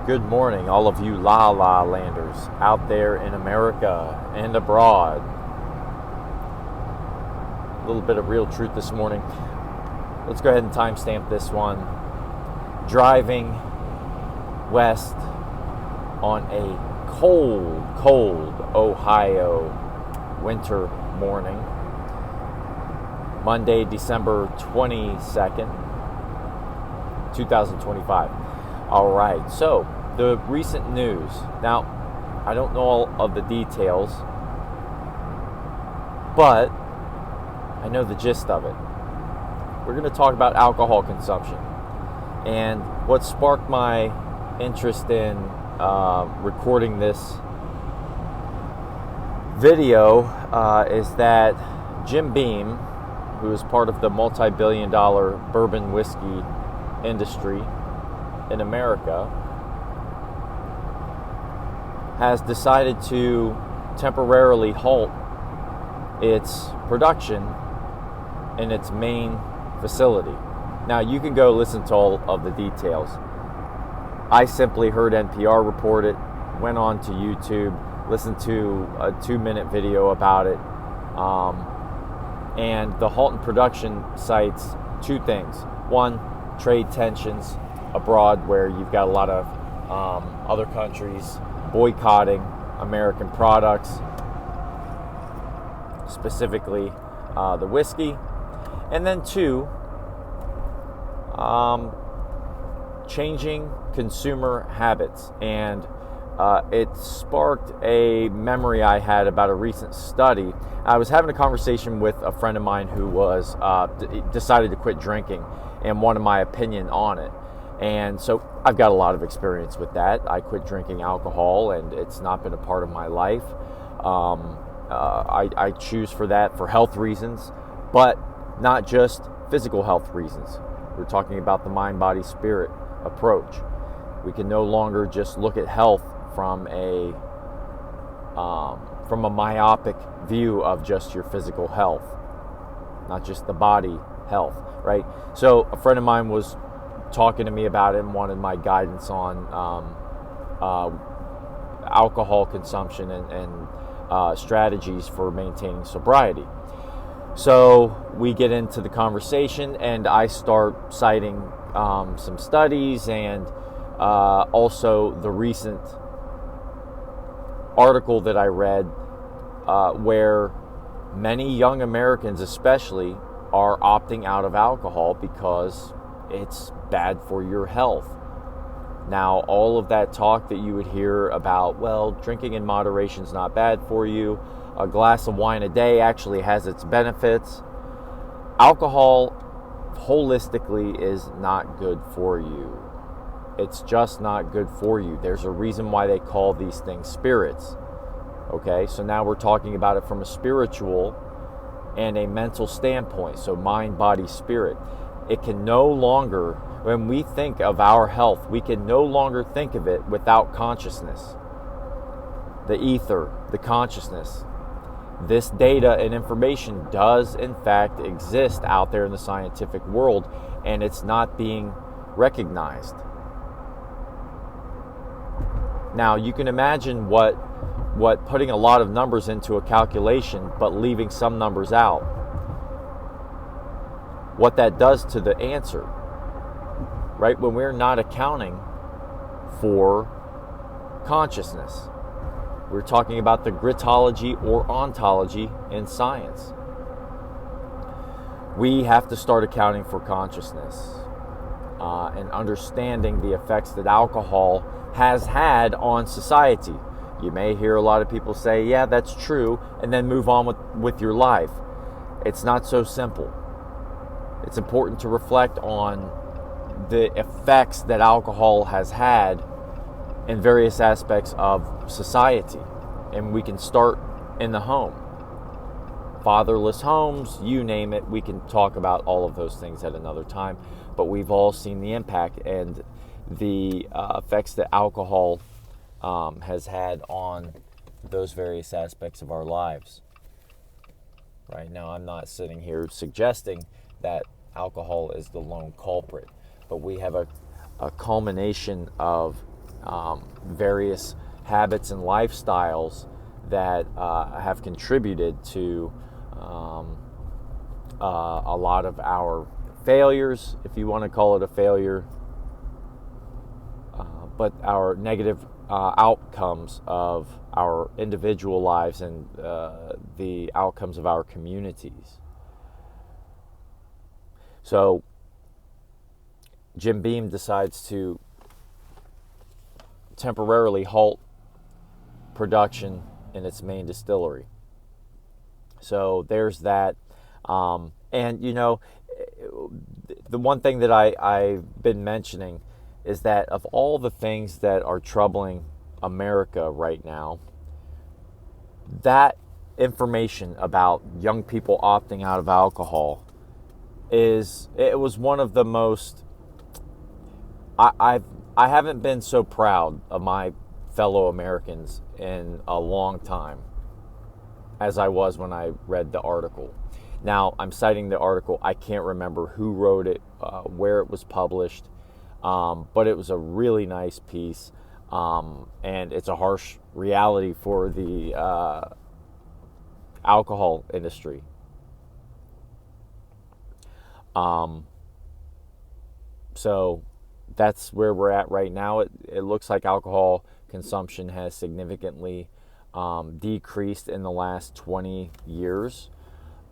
Good morning, all of you La La Landers out there in America and abroad. A little bit of real truth this morning. Let's go ahead and timestamp this one. Driving west on a cold Ohio winter morning. Monday, December 22nd, 2025. All right, so the recent news. Now, I don't know all of the details, but I know the gist of it. We're going to talk about alcohol consumption. And what sparked my interest in recording this video is that Jim Beam, who is part of the multi-billion-dollar bourbon whiskey industry in America, has decided to temporarily halt its production in its main facility. Now, you can go listen to all of the details. I simply heard NPR report it, went on to YouTube, listened to a 2-minute video about it, and the halt in production cites two things. One, trade tensions abroad, where you've got a lot of other countries boycotting American products, specifically the whiskey. And then two, changing consumer habits. And it sparked a memory I had about a recent study. I was having a conversation with a friend of mine who was decided to quit drinking and wanted my opinion on it. And so I've got a lot of experience with that. I quit drinking alcohol, and it's not been a part of my life. I choose for that for health reasons, but not just physical health reasons. We're talking about the mind, body, spirit approach. We can no longer just look at health from a myopic view of just your physical health, not just the body health, right? So a friend of mine was talking to me about it and wanted my guidance on alcohol consumption and strategies for maintaining sobriety. So we get into the conversation, and I start citing some studies and also the recent article that I read where many young Americans especially are opting out of alcohol because it's bad for your health. Now, all of that talk that you would hear about, well, drinking in moderation is not bad for you, a glass of wine a day actually has its benefits. Alcohol holistically is not good for you. It's just not good for you. There's a reason why they call these things spirits. Okay, so now we're talking about it from a spiritual and a mental standpoint. So mind, body, spirit. It can no longer, when we think of our health, we can no longer think of it without consciousness. The ether, the consciousness. This data and information does in fact exist out there in the scientific world, and it's not being recognized. Now, you can imagine what putting a lot of numbers into a calculation but leaving some numbers out, what that does to the answer, right? When we're not accounting for consciousness. We're talking about the gritology or ontology in science. We have to start accounting for consciousness and understanding the effects that alcohol has had on society. You may hear a lot of people say, yeah, that's true, and then move on with your life. It's not so simple. It's important to reflect on the effects that alcohol has had in various aspects of society. And we can start in the home. Fatherless homes, you name it. We can talk about all of those things at another time. But we've all seen the impact and the effects that alcohol has had on those various aspects of our lives. Right now, I'm not sitting here suggesting that alcohol is the lone culprit, but we have a culmination of various habits and lifestyles that have contributed to a lot of our failures, if you want to call it a failure, but our negative outcomes of our individual lives and the outcomes of our communities. So Jim Beam decides to temporarily halt production in its main distillery. So there's that. And, you know, the one thing that I've been mentioning is that of all the things that are troubling America right now, that information about young people opting out of alcohol it was one of the most, I haven't been so proud of my fellow Americans in a long time as I was when I read the article. Now, I'm citing the article. I can't remember who wrote it, where it was published, but it was a really nice piece, and it's a harsh reality for the alcohol industry. So that's where we're at right now. It looks like alcohol consumption has significantly decreased in the last 20 years.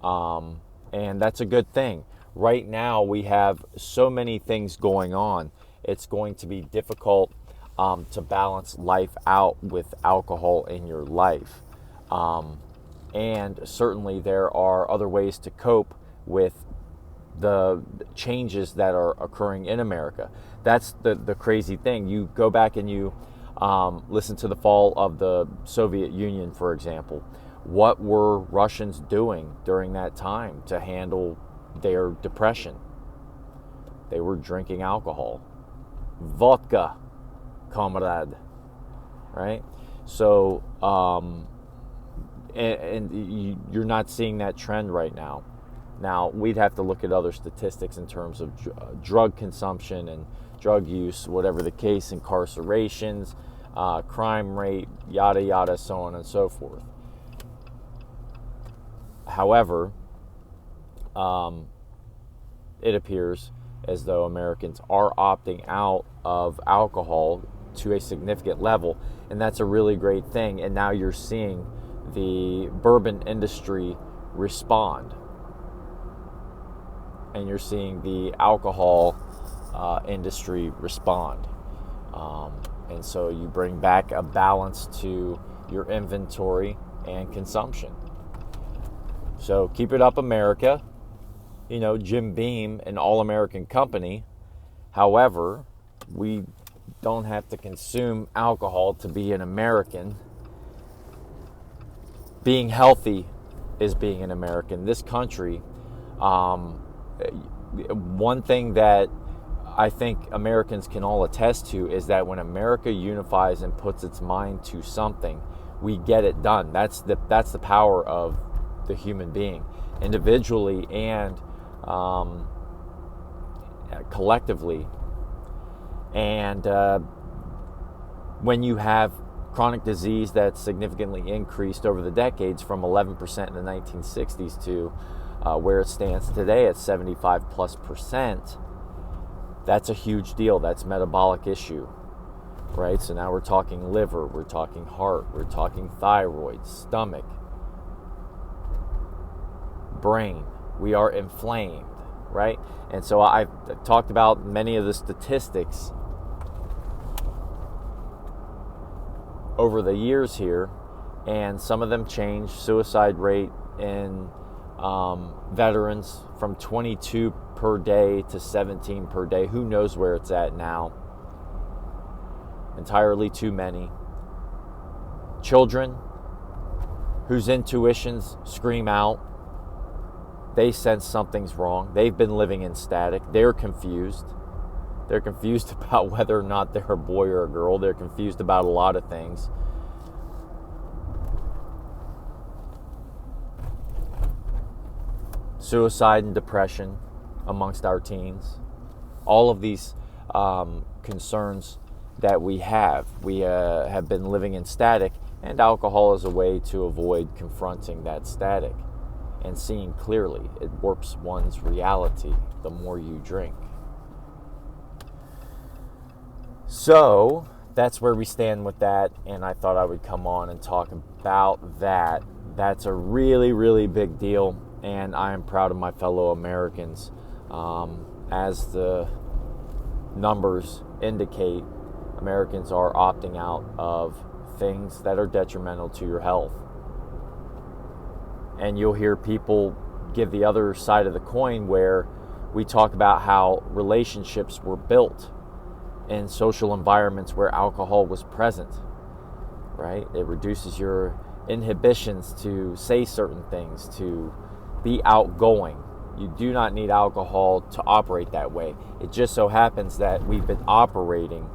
And that's a good thing. Right now we have so many things going on. It's going to be difficult to balance life out with alcohol in your life. And certainly there are other ways to cope with the changes that are occurring in America. That's the crazy thing. You go back and you listen to the fall of the Soviet Union, for example. What were Russians doing during that time to handle their depression? They were drinking alcohol. Vodka, comrade. Right? So, and you're not seeing that trend right now. Now, we'd have to look at other statistics in terms of drug consumption and drug use, whatever the case, incarcerations, crime rate, yada, yada, so on and so forth. However, it appears as though Americans are opting out of alcohol to a significant level, and that's a really great thing. And now you're seeing the bourbon industry respond. And you're seeing the alcohol industry respond. And so you bring back a balance to your inventory and consumption. So keep it up, America. You know, Jim Beam, an all-American company. However, we don't have to consume alcohol to be an American. Being healthy is being an American. This country, one thing that I think Americans can all attest to is that when America unifies and puts its mind to something, we get it done. That's the power of the human being, individually and collectively. And when you have chronic disease that's significantly increased over the decades from 11% in the 1960s to where it stands today at 75+%, that's a huge deal. That's a metabolic issue, right? So now we're talking liver, we're talking heart, we're talking thyroid, stomach, brain. We are inflamed, right? And so I've talked about many of the statistics over the years here, and some of them change. Suicide rate in veterans from 22 per day to 17 per day. Who knows where it's at now? Entirely too many. Children whose intuitions scream out. They sense something's wrong. They've been living in static. They're confused. They're confused about whether or not they're a boy or a girl. They're confused about a lot of things. Suicide and depression amongst our teens. All of these concerns that we have. We have been living in static, and alcohol is a way to avoid confronting that static and seeing clearly. It warps one's reality the more you drink. So that's where we stand with that, and I thought I would come on and talk about that. That's a really, really big deal, and I am proud of my fellow Americans. As the numbers indicate, Americans are opting out of things that are detrimental to your health. And you'll hear people give the other side of the coin, where we talk about how relationships were built in social environments where alcohol was present, right? It reduces your inhibitions to say certain things, to be outgoing. You do not need alcohol to operate that way. It just so happens that we've been operating,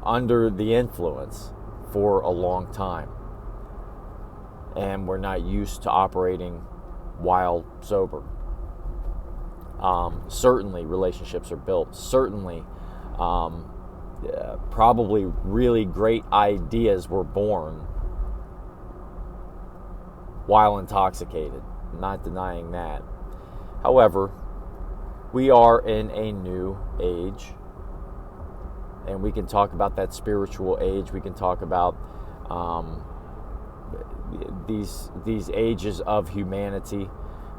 under the influence for a long time. And we're not used to operating while sober. Certainly relationships are built. Certainly probably really great ideas were born while intoxicated. I'm not denying that. However, we are in a new age, and we can talk about that spiritual age. We can talk about these ages of humanity.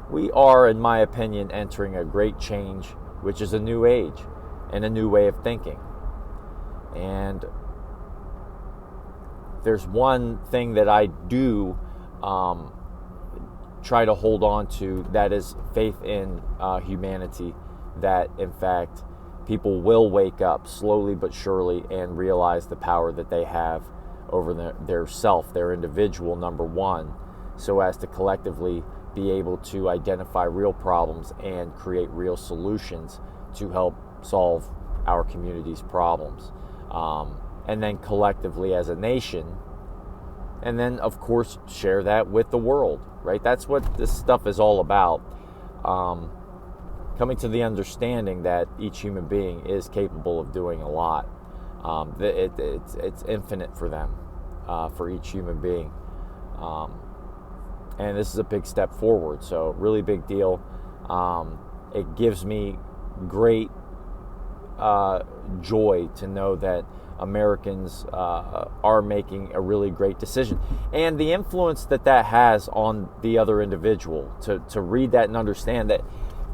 We are, in my opinion, entering a great change, which is a new age and a new way of thinking. And there's one thing that I do try to hold on to, that is faith in humanity, that in fact people will wake up slowly but surely and realize the power that they have over their self, their individual, number one, so as to collectively be able to identify real problems and create real solutions to help solve our community's problems. And then collectively as a nation, and then of course share that with the world, right? That's what this stuff is all about. Coming to the understanding that each human being is capable of doing a lot. It's infinite for them, for each human being. And this is a big step forward, so really big deal. It gives me great joy to know that Americans are making a really great decision, and the influence that has on the other individual, to read that and understand that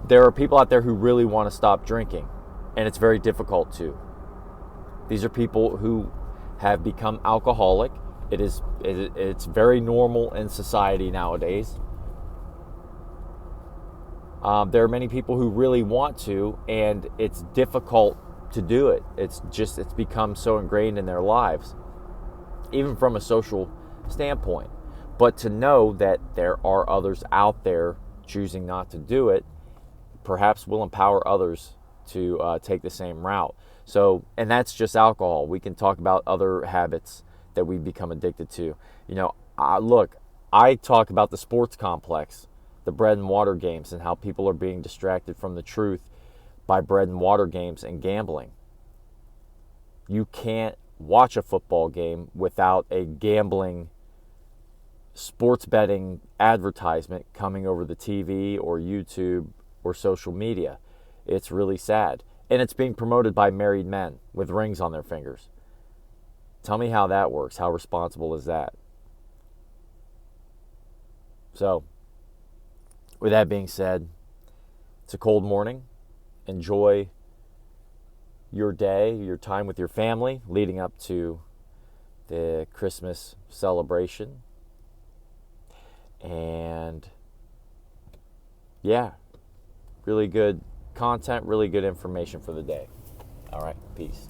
there are people out there who really want to stop drinking, and it's very difficult to. These are people who have become alcoholic. It's very normal in society nowadays. There are many people who really want to, and it's difficult to do it. It's become so ingrained in their lives, even from a social standpoint. But to know that there are others out there choosing not to do it, perhaps will empower others to take the same route. So, and that's just alcohol. We can talk about other habits that we become addicted to. Look, I talk about the sports complex, the bread and water games, and how people are being distracted from the truth by bread and water games and gambling. You can't watch a football game without a gambling, sports betting advertisement coming over the TV or YouTube or social media. It's really sad. And it's being promoted by married men with rings on their fingers. Tell me how that works. How responsible is that? So, with that being said, it's a cold morning. Enjoy your day, your time with your family leading up to the Christmas celebration. And yeah, really good content, really good information for the day. All right, peace.